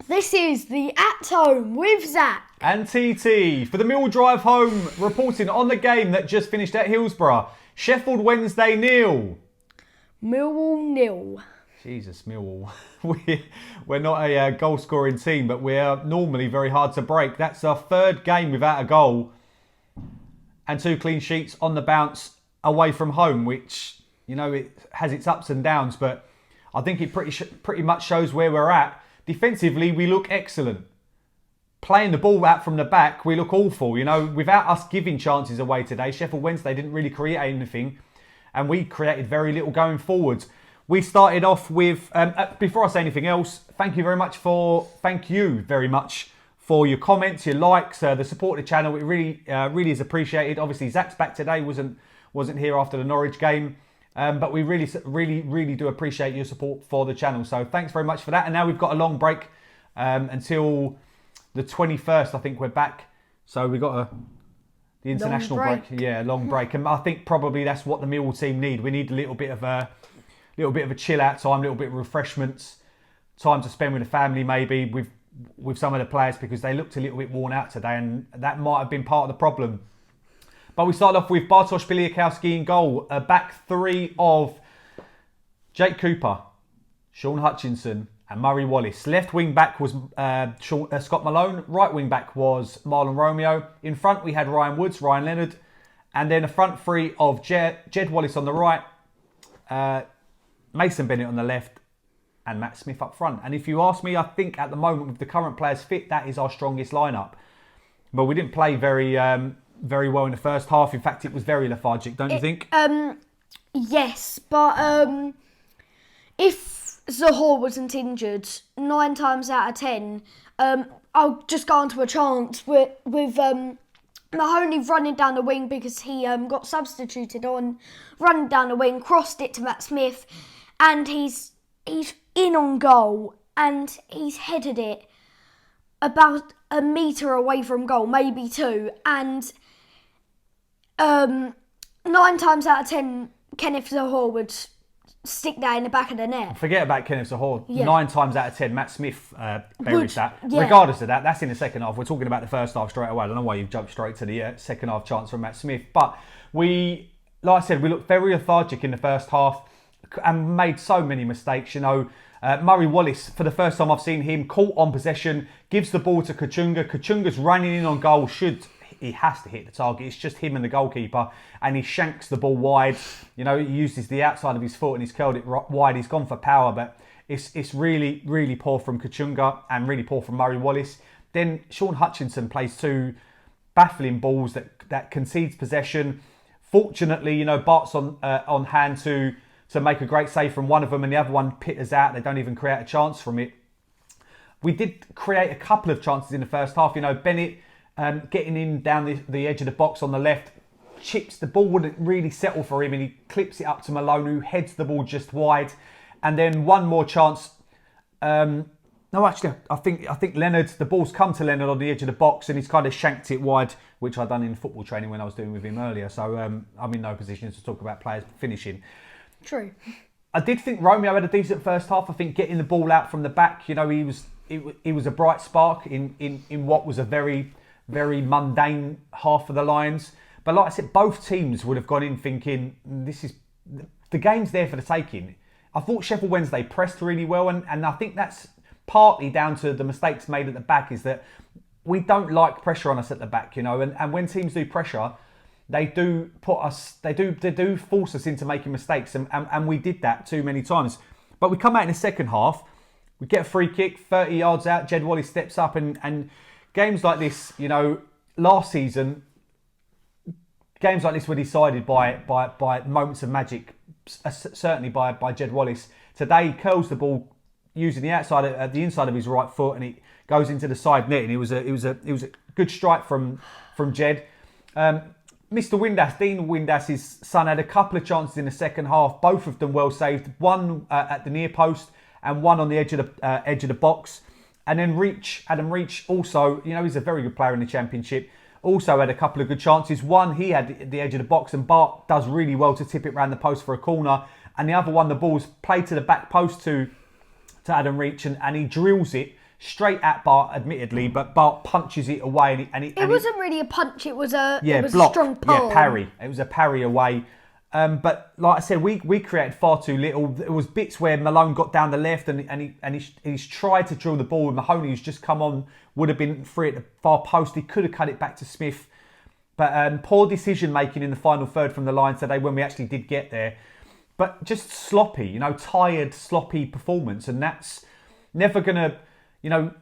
This is the At Home with Zac and TT for the Millwall drive home, reporting on the game that just finished at Hillsborough. Sheffield Wednesday 0. Millwall 0. Jesus, Millwall. We're not a goal-scoring team, but we're normally very hard to break. That's our third game without a goal and 2 clean sheets on the bounce away from home, which, you know, it has its ups and downs, but I think it pretty much shows where we're at. Defensively, we look excellent. Playing the ball out from the back, we look awful. You know, without us giving chances away today, Sheffield Wednesday didn't really create anything, and we created very little going forwards. We started off with, before I say anything else, thank you very much for your comments, your likes, the support of the channel. It really is appreciated. Obviously, Zac's back today, wasn't here after the Norwich game. But we really do appreciate your support for the channel. So thanks very much for that. And now we've got a long break until the 21st. I think we're back. So we've got the international break. Yeah, long break. And I think probably that's what the Millwall team need. We need a little bit of a chill out time, a little bit of refreshments, time to spend with the family maybe with some of the players, because they looked a little bit worn out today, and that might have been part of the problem. But we start off with Bartosz Biliakowski in goal. A back three of Jake Cooper, Sean Hutchinson and Murray Wallace. Left wing back was Scott Malone. Right wing back was Marlon Romeo. In front we had Ryan Woods, Ryan Leonard. And then a front three of Jed Wallace on the right, Mason Bennett on the left and Matt Smith up front. And if you ask me, I think at the moment with the current players fit, that is our strongest lineup. But we didn't play very well in the first half. In fact, it was very lethargic, don't you think? Yes, but if Zahor wasn't injured, 9 times out of 10, I'll just go on to a chance with Mahoney running down the wing, because he got substituted on, running down the wing, crossed it to Matt Smith, and he's in on goal, and he's headed it about a metre away from goal, maybe 2, and 9 times out of 10, Kenneth Zahor would stick that in the back of the net. Forget about Kenneth Zahor. Yeah. 9 times out of 10, Matt Smith buried that. Yeah. Regardless of that, that's in the second half. We're talking about the first half straight away. I don't know why you've jumped straight to the second half chance from Matt Smith. But like I said, we looked very lethargic in the first half and made so many mistakes. You know, Murray Wallace, for the first time I've seen him, caught on possession, gives the ball to Kachunga. Kachunga's running in on goal, he has to hit the target. It's just him and the goalkeeper, and he shanks the ball wide. You know, he uses the outside of his foot and he's curled it wide. He's gone for power, but it's really, really poor from Kachunga and really poor from Murray Wallace. Then Sean Hutchinson plays 2 baffling balls that concedes possession. Fortunately, you know, Bart's on hand to make a great save from one of them, and the other one pitters out. They don't even create a chance from it. We did create a couple of chances in the first half. You know, Bennett getting in down the edge of the box on the left, chips, the ball wouldn't really settle for him, and he clips it up to Malone, who heads the ball just wide. And then one more chance. No, actually, I think Leonard, the ball's come to Leonard on the edge of the box, and he's kind of shanked it wide, which I'd done in football training when I was doing with him earlier. So I'm in no position to talk about players finishing. True. I did think Romeo had a decent first half. I think getting the ball out from the back, you know, he was a bright spark in what was a very, very mundane half of the Lions. But like I said, both teams would have gone in thinking, the game's there for the taking. I thought Sheffield Wednesday pressed really well, and I think that's partly down to the mistakes made at the back, is that we don't like pressure on us at the back, you know, and when teams do pressure, they do force us into making mistakes, and we did that too many times. But we come out in the second half, we get a free kick, 30 yards out, Jed Wallace steps up, and games like this, you know, last season, games like this were decided by moments of magic, certainly by Jed Wallace. Today, he curls the ball using the inside of his right foot, and it goes into the side net, and it was a good strike from Jed. Mr. Windass, Dean Windass's son, had a couple of chances in the second half, both of them well saved. One at the near post and one on the edge of the box. And then Adam Reach, also, you know, he's a very good player in the Championship, also had a couple of good chances. One, he had the edge of the box, and Bart does really well to tip it round the post for a corner. And the other one, the ball's played to the back post to Adam Reach, and he drills it straight at Bart, admittedly, but Bart punches it away. It wasn't really a punch, it was a block. Strong palm. Yeah, parry. It was a parry away. But like I said, we created far too little. There was bits where Malone got down the left and he's tried to drill the ball with Mahoney, who's just come on, would have been free at the far post. He could have cut it back to Smith. But poor decision making in the final third from the line today when we actually did get there. But just sloppy, tired, sloppy performance. And that's never going to,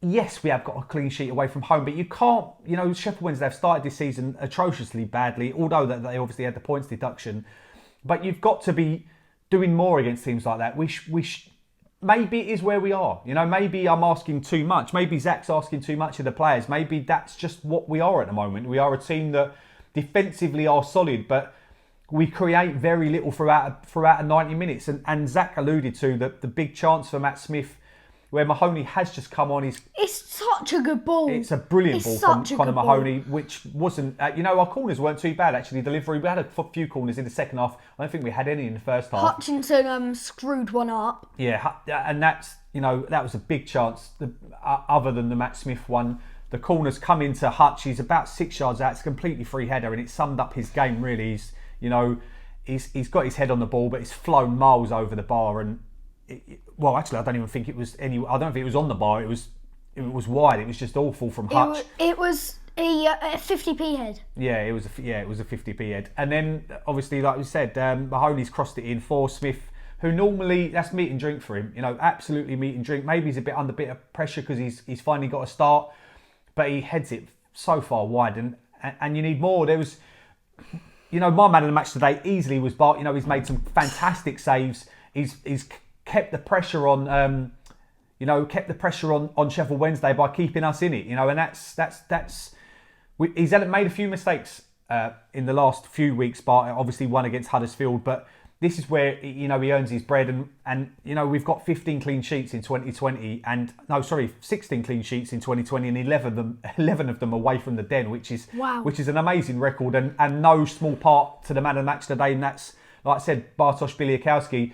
yes, we have got a clean sheet away from home, but you can't, Sheffield Wednesday have started this season atrociously badly, although that they obviously had the points deduction. But you've got to be doing more against teams like that. Maybe it is where we are. Maybe I'm asking too much. Maybe Zac's asking too much of the players. Maybe that's just what we are at the moment. We are a team that defensively are solid, but we create very little throughout 90 minutes. And Zac alluded to the big chance for Matt Smith, where Mahoney has just come on. It's such a good ball. It's a brilliant ball from Conor Mahoney, which wasn't... our corners weren't too bad, actually. Delivery, we had a few corners in the second half. I don't think we had any in the first half. Hutchinson screwed one up. Yeah, and that's, that was a big chance. Other than the Matt Smith one, the corners come into Hutch. He's about 6 yards out. It's a completely free header, and it summed up his game, really. He's got his head on the ball, but it's flown miles over the bar. And actually, I don't even think it was I don't think it was on the bar. It was wide. It was just awful from Hutch. It was a 50p head. Yeah, it was a 50p head. And then obviously, like we said, Mahoney's crossed it in for Smith, who normally that's meat and drink for him. Absolutely meat and drink. Maybe he's a bit under bit of pressure because he's finally got a start, but he heads it so far wide, and you need more. There was, my man of the match today easily was Bart. He's made some fantastic saves. He's kept the pressure on, on Sheffield Wednesday by keeping us in it, and that's. He's made a few mistakes in the last few weeks, but obviously one against Huddersfield. But this is where he earns his bread, and we've got 15 clean sheets in 2020, 16 clean sheets in 2020, and 11 of them away from the Den, which is an amazing record, and no small part to the man of the match today. And that's, like I said, Bartosz Biliakowski.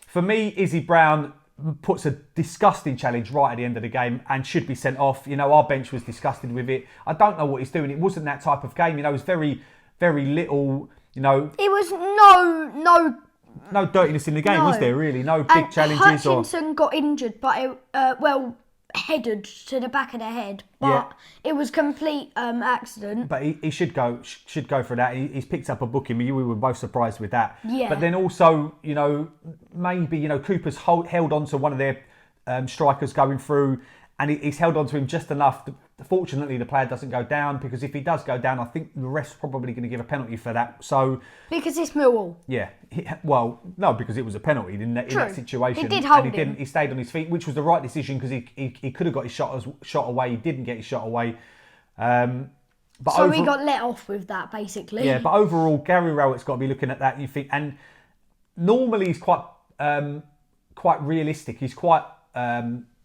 For me, Izzy Brown puts a disgusting challenge right at the end of the game and should be sent off. Our bench was disgusted with it. I don't know what he's doing. It wasn't that type of game. It was very, very little, It was no dirtiness in the game, was there, really? No big challenges. Hutchinson got injured, but headed to the back of the head, but it was complete accident. But he should go for that. He's picked up a booking. We were both surprised with that. Yeah. But then also, maybe Cooper's held on to one of their strikers going through, and he's held on to him just enough. Fortunately, the player doesn't go down, because if he does go down, I think the ref's probably going to give a penalty for that. So because it's Millwall. Yeah. No, because it was a penalty in that situation. He did hold him. He stayed on his feet, which was the right decision, because he could have got his shot away. He didn't get his shot away. So he got let off with that, basically. Yeah, but overall, Gary Rowett's got to be looking at that. And you think, and normally he's quite realistic. He's quite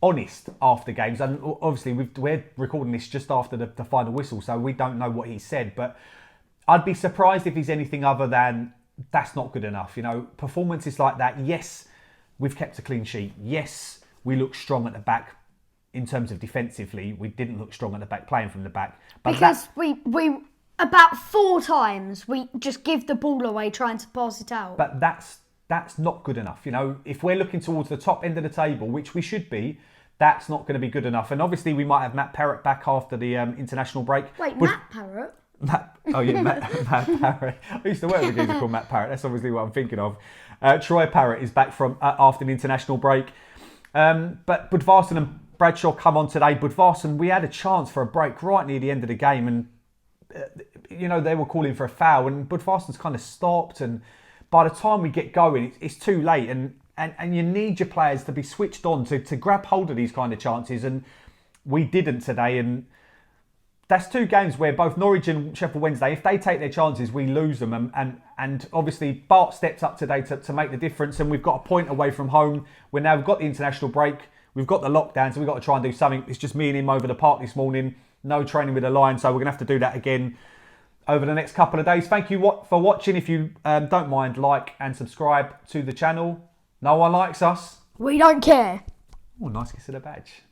honest after games, and obviously we're recording this just after the final whistle, so we don't know what he said, but I'd be surprised if he's anything other than that's not good enough. Performances like that, yes, we've kept a clean sheet, yes, we look strong at the back in terms of defensively. We didn't look strong at the back, playing from the back, but because we about 4 times we just give the ball away trying to pass it out. But that's not good enough. If we're looking towards the top end of the table, which we should be, that's not going to be good enough. And obviously, we might have Matt Parrott back after the international break. Wait, Matt Parrott? Matt Parrott. I used to work with a geezer called Matt Parrott. That's obviously what I'm thinking of. Troy Parrott is back from after the international break. But Budvarsson and Bradshaw come on today. Budvarsson, we had a chance for a break right near the end of the game, and they were calling for a foul, and Budvarsson's kind of stopped, and by the time we get going, it's too late, and you need your players to be switched on to grab hold of these kind of chances, and we didn't today. And that's 2 games where both Norwich and Sheffield Wednesday, if they take their chances, we lose them. And obviously Bart stepped up today to make the difference, and we've got a point away from home. We've got the international break, we've got the lockdown, so we've got to try and do something. It's just me and him over the park this morning, no training with the line, so we're going to have to do that again over the next couple of days. Thank you for watching. If you don't mind, like and subscribe to the channel. No one likes us. We don't care. Oh, nice kiss of the badge.